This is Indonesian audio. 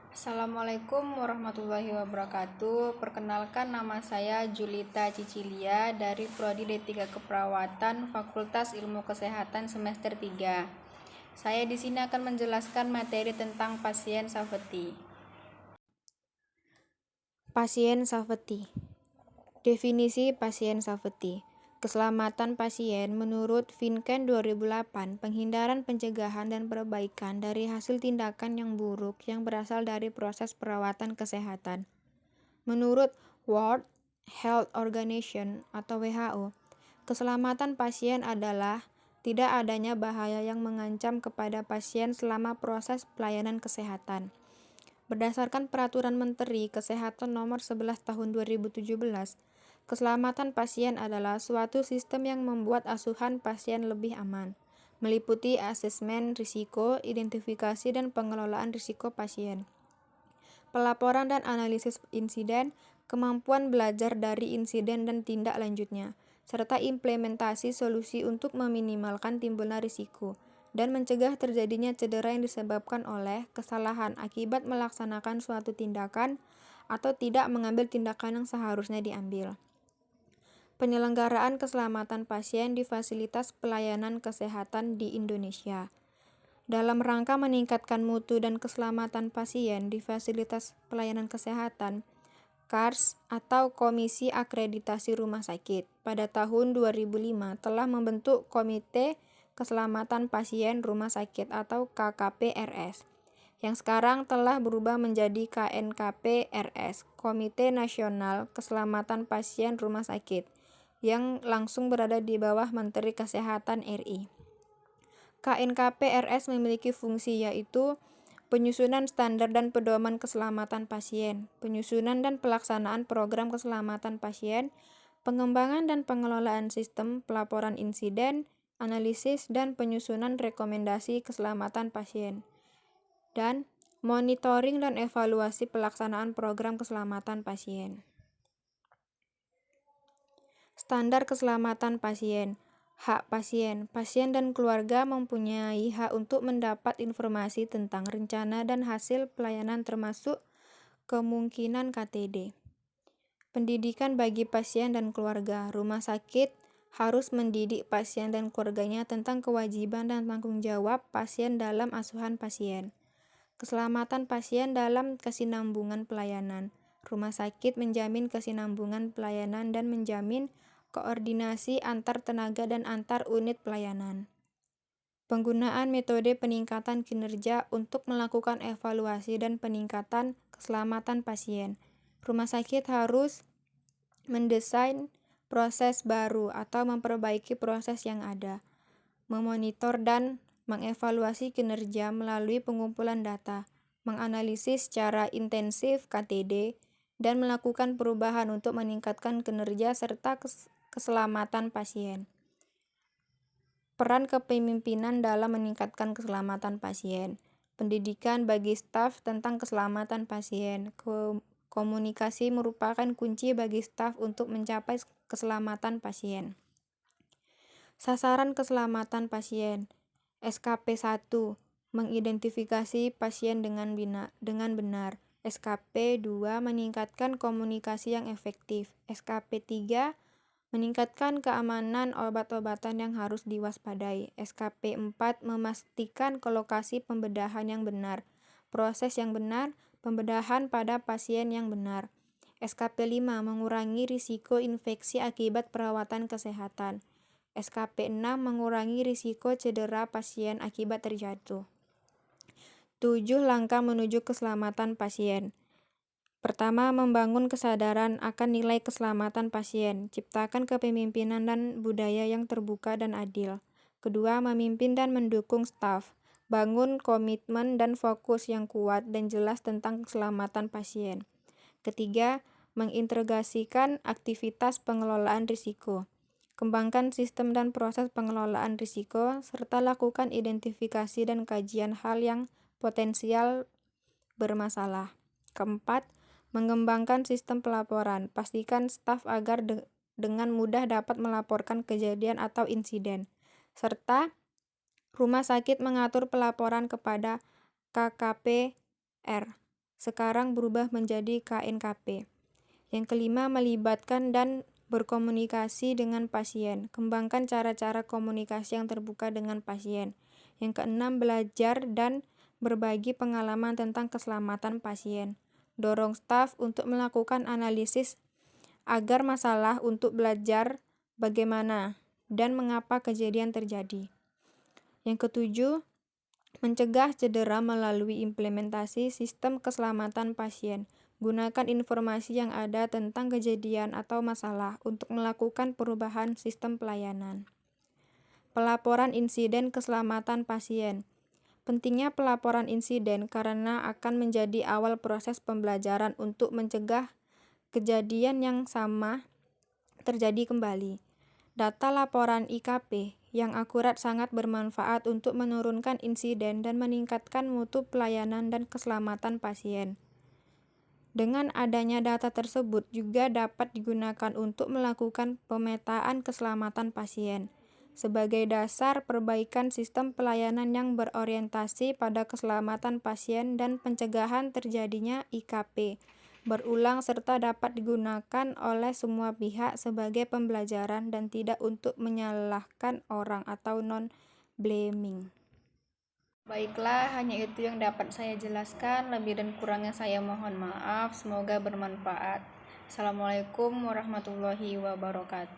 Assalamualaikum warahmatullahi wabarakatuh. Perkenalkan, nama saya Julita Cicilia dari Prodi D3 Keperawatan Fakultas Ilmu Kesehatan semester 3. Saya di sini akan menjelaskan materi tentang pasien safety. Pasien safety. Definisi pasien safety. Keselamatan pasien menurut Finken 2008, penghindaran, pencegahan, dan perbaikan dari hasil tindakan yang buruk yang berasal dari proses perawatan kesehatan. Menurut World Health Organization atau WHO, keselamatan pasien adalah tidak adanya bahaya yang mengancam kepada pasien selama proses pelayanan kesehatan. Berdasarkan Peraturan Menteri Kesehatan Nomor 11 Tahun 2017, keselamatan pasien adalah suatu sistem yang membuat asuhan pasien lebih aman, meliputi asesmen risiko, identifikasi dan pengelolaan risiko pasien, pelaporan dan analisis insiden, kemampuan belajar dari insiden dan tindak lanjutnya, serta implementasi solusi untuk meminimalkan timbulnya risiko dan mencegah terjadinya cedera yang disebabkan oleh kesalahan akibat melaksanakan suatu tindakan atau tidak mengambil tindakan yang seharusnya diambil. Penyelenggaraan keselamatan pasien di fasilitas pelayanan kesehatan di Indonesia. Dalam rangka meningkatkan mutu dan keselamatan pasien di fasilitas pelayanan kesehatan, KARS atau Komisi Akreditasi Rumah Sakit pada tahun 2005 telah membentuk Komite Keselamatan Pasien Rumah Sakit atau KKPRS, yang sekarang telah berubah menjadi KNKPRS, Komite Nasional Keselamatan Pasien Rumah Sakit, yang langsung berada di bawah Menteri Kesehatan RI. KNKPRS memiliki fungsi yaitu penyusunan standar dan pedoman keselamatan pasien, penyusunan dan pelaksanaan program keselamatan pasien, pengembangan dan pengelolaan sistem pelaporan insiden, analisis dan penyusunan rekomendasi keselamatan pasien, dan monitoring dan evaluasi pelaksanaan program keselamatan pasien. Standar keselamatan pasien. Hak pasien. Pasien dan keluarga mempunyai hak untuk mendapat informasi tentang rencana dan hasil pelayanan termasuk kemungkinan KTD. Pendidikan bagi pasien dan keluarga. Rumah sakit harus mendidik pasien dan keluarganya tentang kewajiban dan tanggung jawab pasien dalam asuhan pasien. Keselamatan pasien dalam kesinambungan pelayanan. Rumah sakit menjamin kesinambungan pelayanan dan menjamin koordinasi antar tenaga dan antar unit pelayanan. Penggunaan metode peningkatan kinerja untuk melakukan evaluasi dan peningkatan keselamatan pasien. Rumah sakit harus mendesain proses baru atau memperbaiki proses yang ada, memonitor dan mengevaluasi kinerja melalui pengumpulan data, menganalisis secara intensif KTD, dan melakukan perubahan untuk meningkatkan kinerja serta keselamatan pasien. Peran kepemimpinan dalam meningkatkan keselamatan pasien. Pendidikan bagi staf tentang keselamatan pasien. Komunikasi merupakan kunci bagi staf untuk mencapai keselamatan pasien. Sasaran keselamatan pasien. SKP 1. Mengidentifikasi pasien dengan benar. SKP 2. Meningkatkan komunikasi yang efektif. SKP 3. Meningkatkan keamanan obat-obatan yang harus diwaspadai. SKP 4. Memastikan lokasi pembedahan yang benar, proses yang benar, pembedahan pada pasien yang benar. SKP 5. Mengurangi risiko infeksi akibat perawatan kesehatan. SKP 6. Mengurangi risiko cedera pasien akibat terjatuh. 7. Langkah menuju keselamatan pasien. Pertama, membangun kesadaran akan nilai keselamatan pasien, ciptakan kepemimpinan dan budaya yang terbuka dan adil. Kedua, memimpin dan mendukung staf, bangun komitmen dan fokus yang kuat dan jelas tentang keselamatan pasien. Ketiga, mengintegrasikan aktivitas pengelolaan risiko. Kembangkan sistem dan proses pengelolaan risiko, serta lakukan identifikasi dan kajian hal yang potensial bermasalah. Keempat, mengembangkan sistem pelaporan. Pastikan staf agar dengan mudah dapat melaporkan kejadian atau insiden. Serta rumah sakit mengatur pelaporan kepada KKPR sekarang berubah menjadi KNKP. Yang kelima, melibatkan dan berkomunikasi dengan pasien. Kembangkan cara-cara komunikasi yang terbuka dengan pasien. Yang keenam, belajar dan berbagi pengalaman tentang keselamatan pasien. Dorong staf untuk melakukan analisis agar masalah untuk belajar bagaimana dan mengapa kejadian terjadi. Yang ketujuh, mencegah cedera melalui implementasi sistem keselamatan pasien. Gunakan informasi yang ada tentang kejadian atau masalah untuk melakukan perubahan sistem pelayanan. Pelaporan insiden keselamatan pasien. Pentingnya pelaporan insiden karena akan menjadi awal proses pembelajaran untuk mencegah kejadian yang sama terjadi kembali. Data laporan IKP yang akurat sangat bermanfaat untuk menurunkan insiden dan meningkatkan mutu pelayanan dan keselamatan pasien. Dengan adanya data tersebut juga dapat digunakan untuk melakukan pemetaan keselamatan pasien sebagai dasar perbaikan sistem pelayanan yang berorientasi pada keselamatan pasien dan pencegahan terjadinya IKP berulang serta dapat digunakan oleh semua pihak sebagai pembelajaran dan tidak untuk menyalahkan orang atau non-blaming. Baiklah, hanya itu yang dapat saya jelaskan. Lebih dan kurangnya saya mohon maaf. Semoga bermanfaat. Assalamualaikum warahmatullahi wabarakatuh.